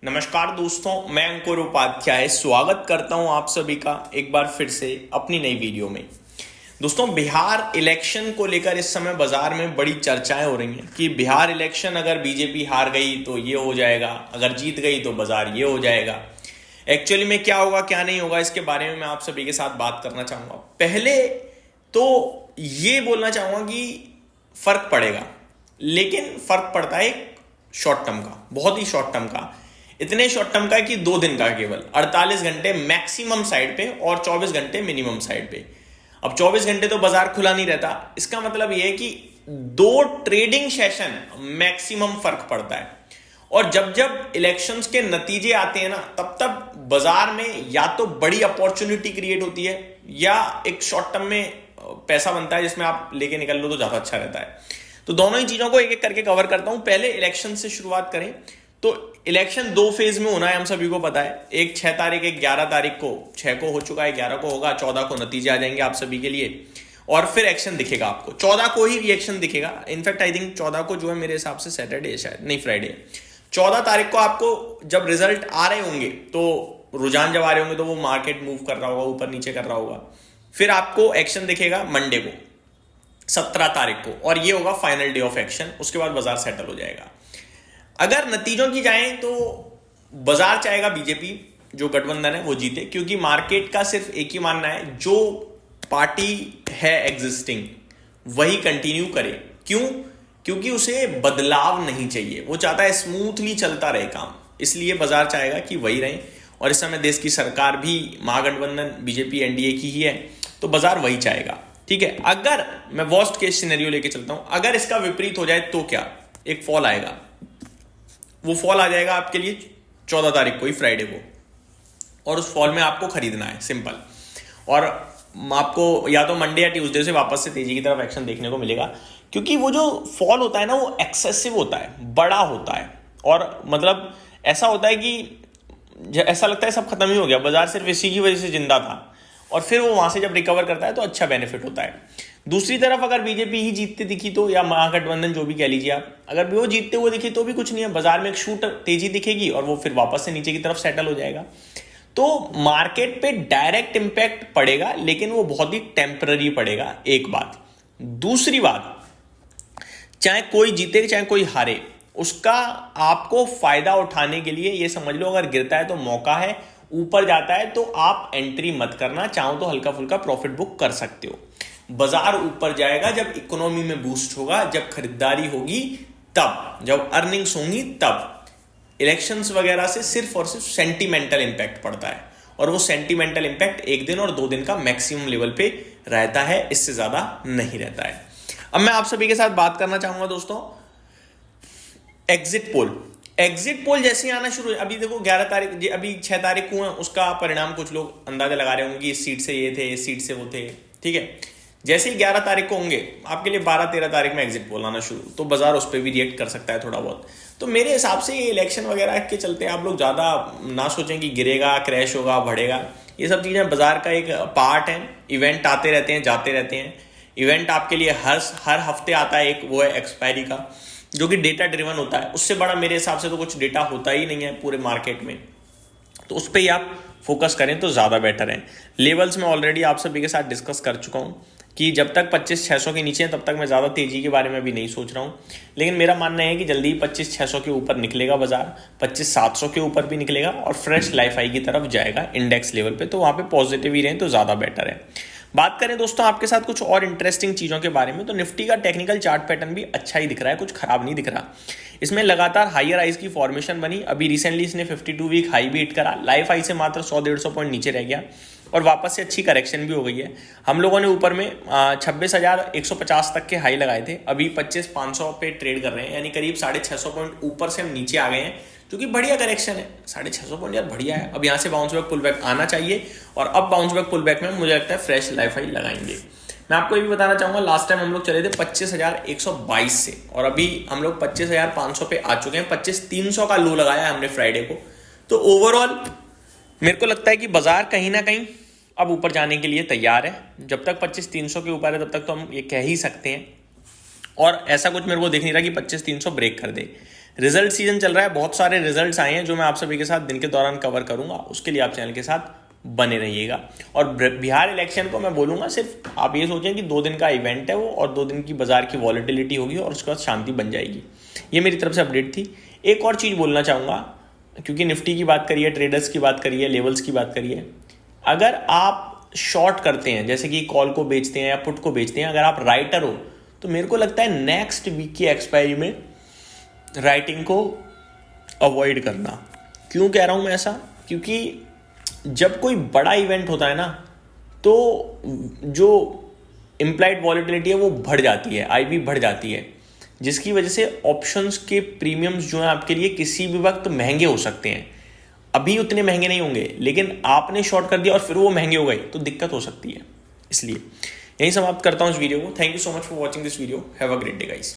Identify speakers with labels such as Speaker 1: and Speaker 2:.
Speaker 1: नमस्कार दोस्तों, मैं अंकुर उपाध्याय स्वागत करता हूं आप सभी का एक बार फिर से अपनी नई वीडियो में। दोस्तों, बिहार इलेक्शन को लेकर इस समय बाजार में बड़ी चर्चाएं हो रही हैं कि बिहार इलेक्शन अगर बीजेपी हार गई तो ये हो जाएगा, अगर जीत गई तो बाजार ये हो जाएगा। एक्चुअली में क्या होगा क्या नहीं होगा इसके बारे में मैं आप सभी के साथ बात करना चाहूंगा। पहले तो ये बोलना चाहूंगा कि फर्क पड़ेगा, लेकिन फर्क पड़ता है एक शॉर्ट टर्म का, बहुत ही शॉर्ट टर्म का। इतने शॉर्ट टर्म का है कि 2 दिन का, केवल 48 घंटे मैक्सिमम साइड पे और 24 घंटे मिनिमम साइड पे। अब 24 घंटे तो बाजार खुला नहीं रहता, इसका मतलब यह है कि 2 ट्रेडिंग सेशन मैक्सिमम फर्क पड़ता है। और जब जब इलेक्शंस के नतीजे आते हैं ना, तब तब बाजार में या तो बड़ी अपॉर्चुनिटी क्रिएट होती है या एक शॉर्ट टर्म में पैसा बनता है जिसमें आप लेके निकल लो तो ज्यादा अच्छा रहता है। तो दोनों ही चीजों को एक एक करके कवर करता हूं। पहले इलेक्शन से शुरुआत करें तो इलेक्शन 2 फेज में होना है, हम सभी को पता है। एक 6 तारीख, एक 11 तारीख को। 6 को हो चुका है, 11 को होगा, 14 को नतीजे आ जाएंगे आप सभी के लिए और फिर एक्शन दिखेगा आपको। 14 को ही रिएक्शन दिखेगा। इनफैक्ट आई थिंक 14 को जो है मेरे हिसाब से सैटरडे, शायद नहीं फ्राइडे। 14 तारीख को आपको जब रिजल्ट आ रहे होंगे तो रुझान जब आ रहे होंगे तो वो मार्केट मूव कर रहा होगा, ऊपर नीचे कर रहा होगा। फिर आपको एक्शन दिखेगा मंडे को 17 तारीख को, और ये होगा फाइनल डे ऑफ एक्शन। उसके बाद बाजार सेटल हो जाएगा। अगर नतीजों की जाएं तो बाजार चाहेगा बीजेपी, जो गठबंधन है वो जीते, क्योंकि मार्केट का सिर्फ एक ही मानना है, जो पार्टी है एग्जिस्टिंग वही कंटिन्यू करे। क्यों? क्योंकि उसे बदलाव नहीं चाहिए, वो चाहता है स्मूथली चलता रहे काम। इसलिए बाजार चाहेगा कि वही रहे। और इस समय देश की सरकार भी महागठबंधन बीजेपी एनडीए की ही है, तो बाजार वही चाहेगा। ठीक है, अगर मैं वर्स्ट केस सिनेरियो लेके चलता हूं, अगर इसका विपरीत हो जाए तो क्या? एक फॉल आएगा। वो फॉल आ जाएगा आपके लिए 14 तारीख को ही, फ्राइडे को, और उस फॉल में आपको खरीदना है, सिंपल। और आपको या तो मंडे या ट्यूसडे से वापस से तेजी की तरफ एक्शन देखने को मिलेगा, क्योंकि वो जो फॉल होता है ना, वो एक्सेसिव होता है, बड़ा होता है। और मतलब ऐसा होता है कि ऐसा लगता है सब खत्म ही हो गया, बाजार सिर्फ इसी की वजह से जिंदा था, और फिर वो वहां से जब रिकवर करता है तो अच्छा बेनिफिट होता है। दूसरी तरफ अगर बीजेपी ही जीतती दिखी तो, या महागठबंधन जो भी कह लीजिए आप, अगर भी वो जीतते हुए दिखे तो भी कुछ नहीं है, बाजार में एक शूट तेजी दिखेगी और वो फिर वापस से नीचे की तरफ सेटल हो जाएगा। तो मार्केट पे डायरेक्ट इंपैक्ट पड़ेगा, लेकिन वो बहुत ही टेम्पररी पड़ेगा, एक बात। दूसरी बात, चाहे कोई जीते चाहे कोई हारे, उसका आपको फायदा उठाने के लिए ये समझ लो, अगर गिरता है तो मौका है, ऊपर जाता है तो आप एंट्री मत करना, चाहो तो हल्का फुल्का प्रॉफिट बुक कर सकते हो। बाजार ऊपर जाएगा जब इकोनॉमी में बूस्ट होगा, जब खरीदारी होगी तब, जब अर्निंग्स होंगी तब। इलेक्शंस वगैरह से सिर्फ और सिर्फ सेंटिमेंटल इंपैक्ट पड़ता है, और वो सेंटिमेंटल इंपैक्ट 1 दिन और 2 दिन का मैक्सिमम लेवल पे रहता है, इससे ज्यादा नहीं रहता है। अब मैं आप सभी के साथ बात करना चाहूंगा दोस्तों, एग्जिट पोल। एग्जिट पोल जैसे ही आना शुरू है, अभी देखो 11 तारीख, अभी 6 तारीख को है, उसका परिणाम कुछ लोग अंदाजा लगा रहे होंगे कि इस सीट से ये थे, इस सीट से वो थे। ठीक है, जैसे ही 11 तारीख को होंगे आपके लिए 12-13 तारीख में एग्जिट पोल आना शुरू, तो बाजार उस पर भी रिएक्ट कर सकता है थोड़ा बहुत। तो मेरे हिसाब से ये इलेक्शन वगैरह के चलते आप लोग ज़्यादा ना सोचें कि गिरेगा, क्रैश होगा, बढ़ेगा। ये सब चीज़ें बाजार का एक पार्ट है। इवेंट आते रहते हैं, जाते रहते हैं। इवेंट आपके लिए हर हफ्ते आता है एक, वो है एक्सपायरी का, जो कि डेटा ड्रिवन होता है। उससे बड़ा मेरे हिसाब से तो कुछ डेटा होता ही नहीं है पूरे मार्केट में, तो उस पर ही आप फोकस करें तो ज़्यादा बेटर है। लेवल्स में ऑलरेडी आप सभी के साथ डिस्कस कर चुका हूँ कि जब तक 25,600 के नीचे है तब तक मैं ज़्यादा तेज़ी के बारे में भी नहीं सोच रहा हूँ, लेकिन मेरा मानना है कि जल्दी ही 25,600 के ऊपर निकलेगा बाजार, 25,700 के ऊपर भी निकलेगा और फ्रेश लाइफ हाई की तरफ जाएगा इंडेक्स लेवल पे, तो वहाँ पे पॉजिटिव ही रहें तो ज़्यादा बेटर है। बात करें दोस्तों आपके साथ कुछ और इंटरेस्टिंग चीज़ों के बारे में, तो निफ्टी का टेक्निकल चार्ट पैटर्न भी अच्छा ही दिख रहा है, कुछ खराब नहीं दिख रहा। इसमें लगातार हायर हाइज की फॉर्मेशन बनी। अभी रिसेंटली इसने 52 वीक हाई भी हिट करा, लाइफ हाई से मात्र 100-150 पॉइंट नीचे रह गया, और वापस से अच्छी करेक्शन भी हो गई है। हम लोगों ने ऊपर में 26,150 तक के हाई लगाए थे, अभी 25,500 पे ट्रेड कर रहे हैं, यानी करीब 650 पॉइंट ऊपर से हम नीचे आ गए हैं, जो कि बढ़िया करेक्शन है। 650 पॉइंट यार बढ़िया है। अब यहाँ से बाउंस बैक पुल बैक आना चाहिए, और अब बाउंस बैक पुल बैक में मुझे लगता है फ्रेश लाइफ हाई लगाएंगे। मैं आपको ये भी बताना चाहूंगा, लास्ट टाइम हम लोग चले थे 25,122 से, और अभी हम लोग 25,500 पे आ चुके हैं। 25,300 का लो लगाया है हमने फ्राइडे को। तो ओवरऑल मेरे को लगता है कि बाजार कहीं ना कहीं अब ऊपर जाने के लिए तैयार है। जब तक 25,300 के ऊपर है तब तक तो हम ये कह ही सकते हैं, और ऐसा कुछ मेरे को दिख नहीं रहा कि 25,300 ब्रेक कर दे। रिजल्ट सीजन चल रहा है, बहुत सारे रिजल्ट्स आए हैं जो मैं आप सभी के साथ दिन के दौरान कवर करूंगा, उसके लिए आप चैनल के साथ बने रहिएगा। और बिहार इलेक्शन को मैं बोलूंगा, सिर्फ आप ये सोचें कि 2 दिन का इवेंट है वो, और 2 दिन की बाजार की वॉलेटिलिटी होगी और उसके बाद शांति बन जाएगी। ये मेरी तरफ से अपडेट थी। एक और चीज़ बोलना चाहूँगा, क्योंकि निफ्टी की बात करिए, ट्रेडर्स की बात करिए, लेवल्स की बात करिए, अगर आप शॉर्ट करते हैं, जैसे कि कॉल को बेचते हैं या पुट को बेचते हैं, अगर आप राइटर हो तो मेरे को लगता है नेक्स्ट वीक की एक्सपायरी में राइटिंग को अवॉइड करना। क्यों कह रहा हूं मैं ऐसा? क्योंकि जब कोई बड़ा इवेंट होता है ना, तो जो इम्प्लाइड वॉलेटिलिटी है वो बढ़ जाती है, आईवी बढ़ जाती है, जिसकी वजह से ऑप्शंस के प्रीमियम्स जो हैं आपके लिए किसी भी वक्त महंगे हो सकते हैं। अभी उतने महंगे नहीं होंगे, लेकिन आपने शॉर्ट कर दिया और फिर वो महंगे हो गए तो दिक्कत हो सकती है। इसलिए यही समाप्त करता हूं इस वीडियो को। Thank you so much for watching this video. Have a great day guys.